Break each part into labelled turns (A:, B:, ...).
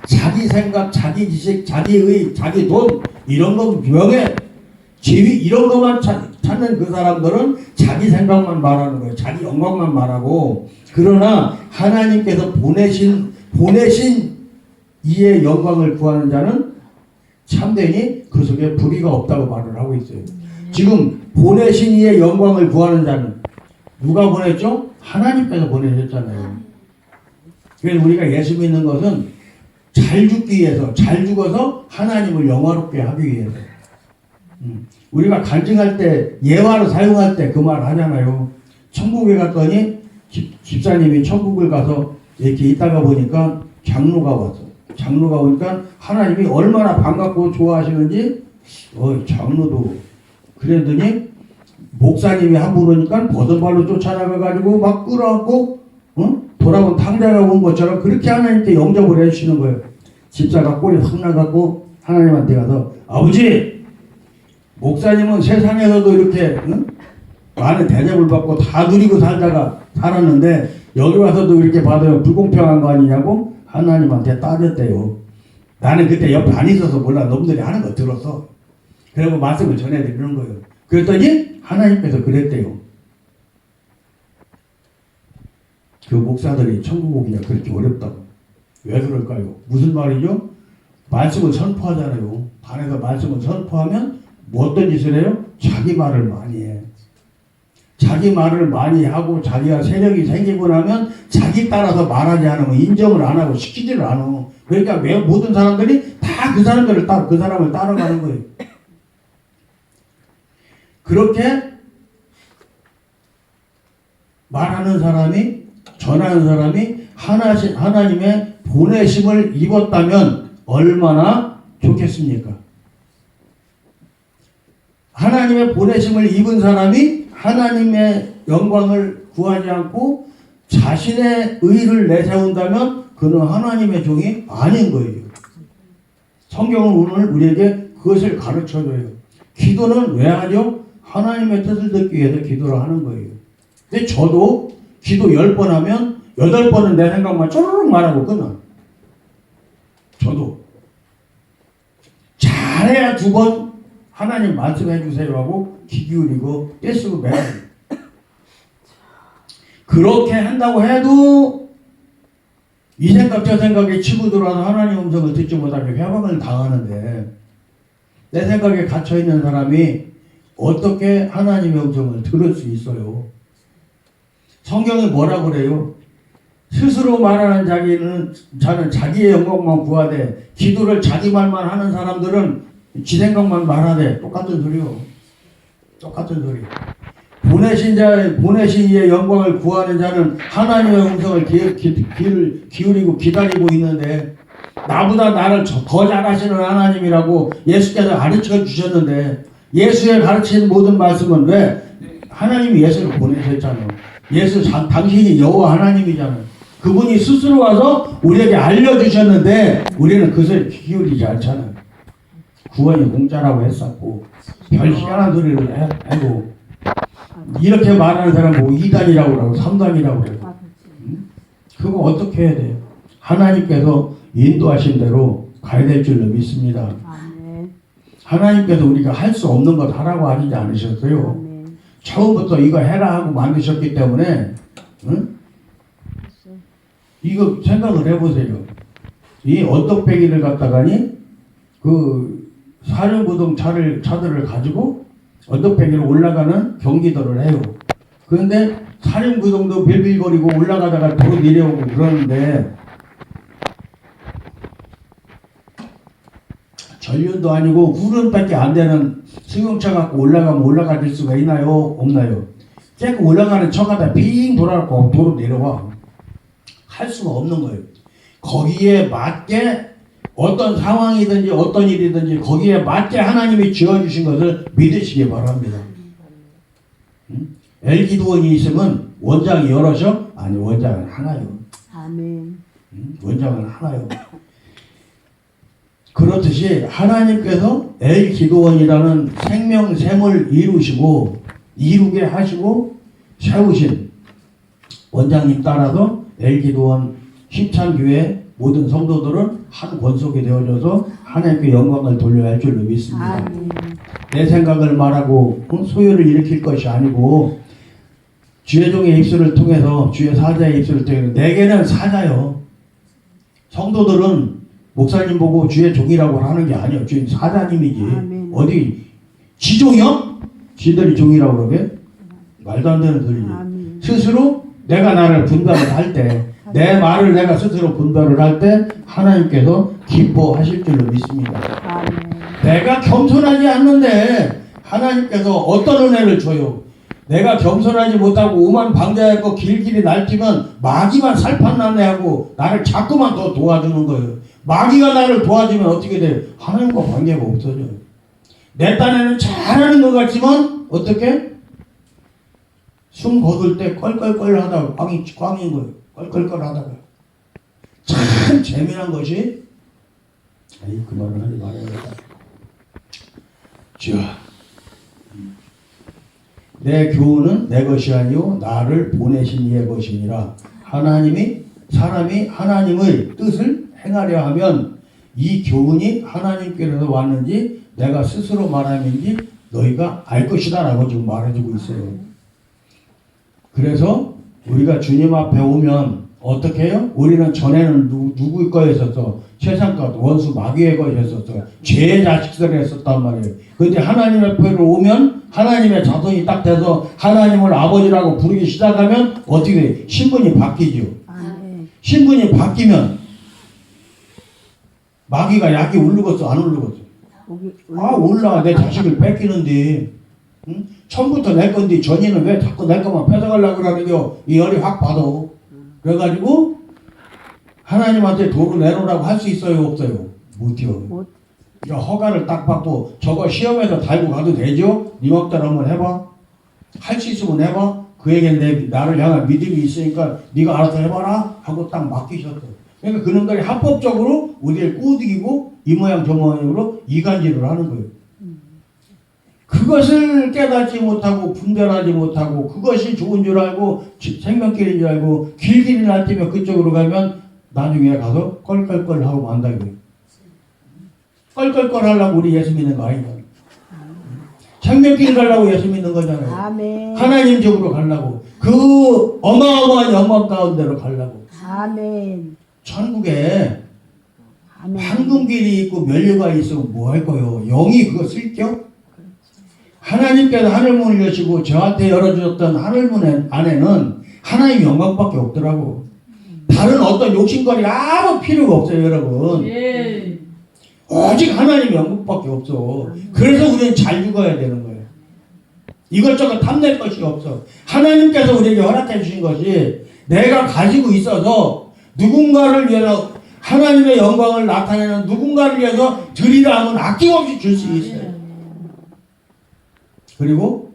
A: 자기 생각, 자기 지식, 자기의, 자기 돈, 이런 거, 명예, 지위, 이런 것만 찾는 그 사람들은 자기 생각만 말하는 거예요. 자기 영광만 말하고. 그러나 하나님께서 보내신 이의 영광을 구하는 자는 참되니 그 속에 불의가 없다고 말을 하고 있어요. 지금 보내신 이의 영광을 구하는 자는 누가 보냈죠? 하나님께서 보내셨잖아요. 그래서 우리가 예수 믿는 것은 잘 죽기 위해서, 잘 죽어서 하나님을 영화롭게 하기 위해서. 우리가 간증할 때, 예화로 사용할 때 그 말 하잖아요. 천국에 갔더니 집사님이 천국을 가서 이렇게 있다가 보니까 장로가 왔어. 장로가 오니까 하나님이 얼마나 반갑고 좋아하시는지, 장로도. 그랬더니 목사님이 한 분 오니까 버선발로 쫓아나가가지고 막 끌어안고, 돌아온 탕자가 온 것처럼 그렇게 하나님께 영접을 해주시는 거예요. 집사가 꼴이 확 나갖고 하나님한테 가서, 아버지! 목사님은 세상에서도 이렇게 많은 대접을 받고 다 누리고 살다가 살았는데 여기 와서도 이렇게 받으면 불공평한 거 아니냐고 하나님한테 따졌대요. 나는 그때 옆에 안 있어서 몰라. 놈들이 하는 거 들었어. 그리고 말씀을 전해드리는 거예요. 그랬더니 하나님께서 그랬대요. 그 목사들이 천국 오기가 그렇게 어렵다고. 왜 그럴까요? 무슨 말이죠? 말씀을 선포하잖아요. 반에서 말씀을 선포하면 뭐 어떤 짓을 해요? 자기 말을 많이 해. 자기 말을 많이 하고 자기가 세력이 생기고 나면 자기 따라서 말하지 않으면 인정을 안 하고 시키지를 않아. 그러니까 모든 사람들이 다 그 사람들을 그 사람을 따라가는 거예요. 그렇게 말하는 사람이, 전하는 사람이 하나님의 보내심을 입었다면 얼마나 좋겠습니까? 하나님의 보내심을 입은 사람이 하나님의 영광을 구하지 않고 자신의 의를 내세운다면 그는 하나님의 종이 아닌 거예요. 성경은 오늘 우리에게 그것을 가르쳐줘요. 기도는 왜 하죠? 하나님의 뜻을 듣기 위해서 기도를 하는 거예요. 근데 저도 기도 10번 하면 8번은 내 생각만 쪼르륵 말하고 끊어. 저도 잘해야 2번 하나님 말씀해 주세요 하고 귀 기울이고 떼쓰고 매요. 그렇게 한다고 해도 이 생각 저 생각에 치고 들어와서 하나님 음성을 듣지 못하면 회방을 당하는데 내 생각에 갇혀있는 사람이 어떻게 하나님의 음성을 들을 수 있어요? 성경이 뭐라고 그래요? 스스로 말하는 자는 자기의 영광만 구하되 기도를 자기 말만 하는 사람들은 지 생각만 말하되 똑같은 소리요. 똑같은 소리. 보내신 이의 영광을 구하는 자는 하나님의 음성을 귀를 기울이고 기다리고 있는데 나보다 나를 더 잘하시는 하나님이라고 예수께서 가르쳐 주셨는데 예수의 가르치는 모든 말씀은 왜? 하나님이 예수를 보내셨잖아요. 당신이 여호와 하나님이잖아요. 그분이 스스로 와서 우리에게 알려주셨는데 우리는 그것을 기울이지 않잖아요. 구원이 공짜라고 했었고 별 희한한 소리를 하고 이렇게 말하는 사람 보고 2단이라고 그러고 3단이라고 그러고 그거 어떻게 해야 돼요? 하나님께서 인도하신 대로 가야 될 줄로 믿습니다. 하나님께서 우리가 할 수 없는 것 하라고 하지 않으셨어요. 처음부터 이거 해라 하고 만드셨기 때문에 이거 생각을 해보세요. 이 언덕배기를 갖다가니 그 사륜구동 차들을 가지고 언덕배기로 올라가는 경기도를 해요. 그런데 사륜구동도 빌빌거리고 올라가다가 도로 내려오고 그러는데 전륜도 아니고 후륜밖에 안 되는 승용차 갖고 올라가면 올라갈 수가 있나요? 없나요? 깨끗 올라가는 척하다 빙 돌아가고 도로 내려와. 할 수가 없는 거예요. 거기에 맞게 어떤 상황이든지 어떤 일이든지 거기에 맞게 하나님이 지어주신 것을 믿으시기 바랍니다. 엘기도원이 있으면 원장이 여럿이요? 아니 원장은 하나요. 아멘. 원장은 하나요. 그렇듯이 하나님께서 엘기도원이라는 생명샘을 이루게 하시고 세우신 원장님 따라서 엘기도원 힘찬교회 모든 성도들은 한 권속이 되어져서 하나님께 영광을 돌려야 할 줄로 믿습니다.
B: 아멘.
A: 내 생각을 말하고 소요를 일으킬 것이 아니고 주의 종의 입술을 통해서 주의 사자의 입술을 통해서 내게는 사자요. 성도들은 목사님 보고 주의 종이라고 하는 게 아니에요. 주의 사자님이지.
B: 아멘.
A: 어디 지종이요? 지들이 종이라고 그러게? 말도 안 되는 소리지.
B: 아멘.
A: 스스로 내가 나를 분별을 할 때, 내 말을 내가 스스로 분별을 할 때 하나님께서 기뻐하실 줄로 믿습니다.
B: 아멘.
A: 내가 겸손하지 않는데 하나님께서 어떤 은혜를 줘요? 내가 겸손하지 못하고 오만 방자했고 길길이 날뛰면 마귀만 살판나네 하고 나를 자꾸만 더 도와주는 거예요. 마귀가 나를 도와주면 어떻게 돼요? 하나님과 관계가 없어져요. 내 딴에는 잘하는 것 같지만 어떻게? 숨 거둘 때 껄껄껄 하다가 꽝인 거예요. 껄껄껄 하다가 참 재미난 것이 그 말을 하지 말아야겠다. 자, 내 교훈은 내 것이 아니요 나를 보내신 이의 것이니라. 사람이 하나님의 뜻을 행하려 하면 이 교훈이 하나님께로서 왔는지 내가 스스로 말함인지 너희가 알 것이다 라고 지금 말해주고 있어요. 그래서 우리가 주님 앞에 오면 어떻게 해요? 우리는 전에는 누구 거였었어? 세상과 원수 마귀의 거였었어. 죄의 자식들을 했었단 말이에요. 그런데 하나님 앞에로 오면 하나님의 자손이 딱 돼서 하나님을 아버지라고 부르기 시작하면 어떻게 돼? 신분이 바뀌죠.
B: 아멘.
A: 신분이 바뀌면 마귀가 약이 울르겠어? 안 울르겠어? 올라. 내 자식을 뺏기는데 응? 처음부터 내 건데 전이는 왜 자꾸 내 것만 뺏어가려고 그러는겨? 이 열이 확 받아. 그래가지고 하나님한테 도를 내놓으라고 할 수 있어요? 없어요? 못해요. 허가를 딱 받고 저거 시험에서 달고 가도 되죠? 네 맘대로 한번 해봐. 할 수 있으면 해봐. 그에게 나를 향한 믿음이 있으니까 네가 알아서 해봐라 하고 딱 맡기셨어. 그러니까 그놈들이 합법적으로 우리를 꼬드기고 이 모양 저 모양으로 이간질을 하는 거예요. 그것을 깨닫지 못하고 분별하지 못하고 그것이 좋은 줄 알고 생명길인 줄 알고 길길이 날뛰며 그쪽으로 가면 나중에 가서 껄껄껄 하고 만다고요. 껄껄껄 하려고 우리 예수 믿는 거 아니에요. 생명길 가려고 예수 믿는 거잖아요.
B: 아멘.
A: 하나님 쪽으로 가려고 그 어마어마한 영광 가운데로 가려고.
B: 아멘.
A: 천국에
B: 아멘.
A: 황금길이 있고 면류가 있으면 뭐 할 거요? 영이 그거 쓸겨? 하나님께서 하늘문을 여시고 저한테 열어주셨던 하늘문 안에는 하나님 영광밖에 없더라고. 다른 어떤 욕심거리 아무 필요가 없어요, 여러분.
C: 예.
A: 오직 하나님 영광밖에 없어. 그래서 우리는 잘 죽어야 되는 거예요. 이것저것 탐낼 것이 없어. 하나님께서 우리에게 허락해 주신 것이 내가 가지고 있어서 누군가를 위해서 하나님의 영광을 나타내는 누군가를 위해서 드리라 하면 아낌없이 줄 수 있어요. 그리고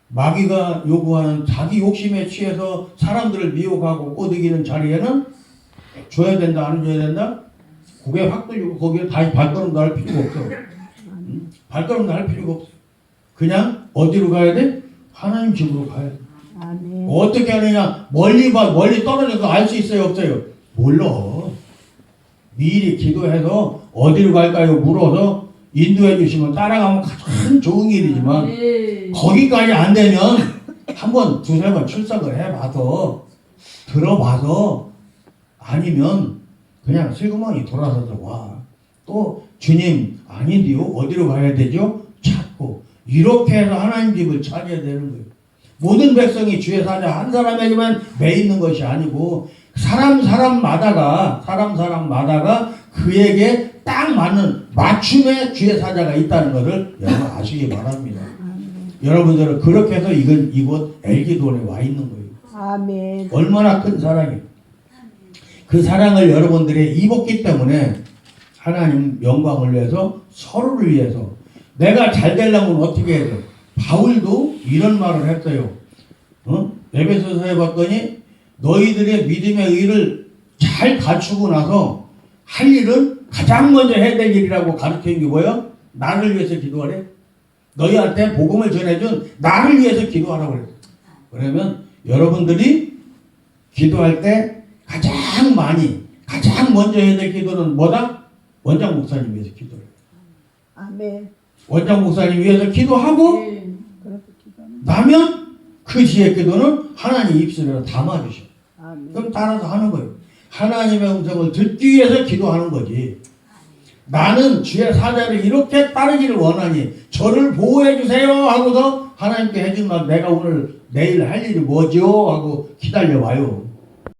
A: 마귀가 요구하는 자기 욕심에 취해서 사람들을 미혹하고 꼬드기는 자리에는 줘야 된다 안 줘야 된다? 고개 확 들리고 거기에 다시 발걸음도 할 필요가 없어. 발걸음도 할 필요가 없어. 그냥 어디로 가야 돼? 하나님 집으로 가야 돼.
B: 아멘.
A: 어떻게 하느냐? 멀리 떨어져서 알 수 있어요 없어요? 몰라. 미리 기도해서 어디로 갈까요? 물어서 인도해 주시면 따라가면 가장 좋은 일이지만 거기까지 안 되면 한번 두세 번 출석을 해봐서 들어봐서 아니면 그냥 슬그머니 돌아서서 와. 또 주님 아닌데요? 어디로 가야 되죠? 찾고 이렇게 해서 하나님 집을 찾아야 되는 거예요. 모든 백성이 주의 사자 한 사람에게만 매 있는 것이 아니고 사람마다가 그에게 딱 맞는 맞춤의 주의 사자가 있다는 것을 여러분 아시기 바랍니다. 여러분들은 그렇게 해서 이곳 엘기돈에 와 있는 거예요.
B: 아멘.
A: 얼마나 큰 사랑이에요. 그 사랑을 여러분들이 입었기 때문에 하나님 영광을 위해서 서로를 위해서 내가 잘 되려면 어떻게 해야 돼? 바울도 이런 말을 했어요. 에베소서에 봤더니 너희들의 믿음의 의를 잘 갖추고 나서 할 일은 가장 먼저 해야 될 일이라고 가르치는 게 뭐예요? 나를 위해서 기도하래. 너희한테 복음을 전해준 나를 위해서 기도하라고 그랬어요. 그러면 여러분들이 기도할 때 가장 가장 먼저 해야 될 기도는 뭐다? 원장 목사님 위해서 기도를.
B: 아멘.
A: 원장 목사님 위해서 기도하고
B: 그렇게 기도하면
A: 나면 그 뒤에 기도는 하나님 입술에 담아주셔.
B: 아멘.
A: 그럼 따라서 하는 거예요. 하나님의 음성을 듣기 위해서 기도하는 거지. 나는 주의 사자를 이렇게 따르기를 원하니 저를 보호해 주세요 하고서 하나님께 해준 말 내가 오늘 내일 할 일이 뭐죠? 하고 기다려봐요.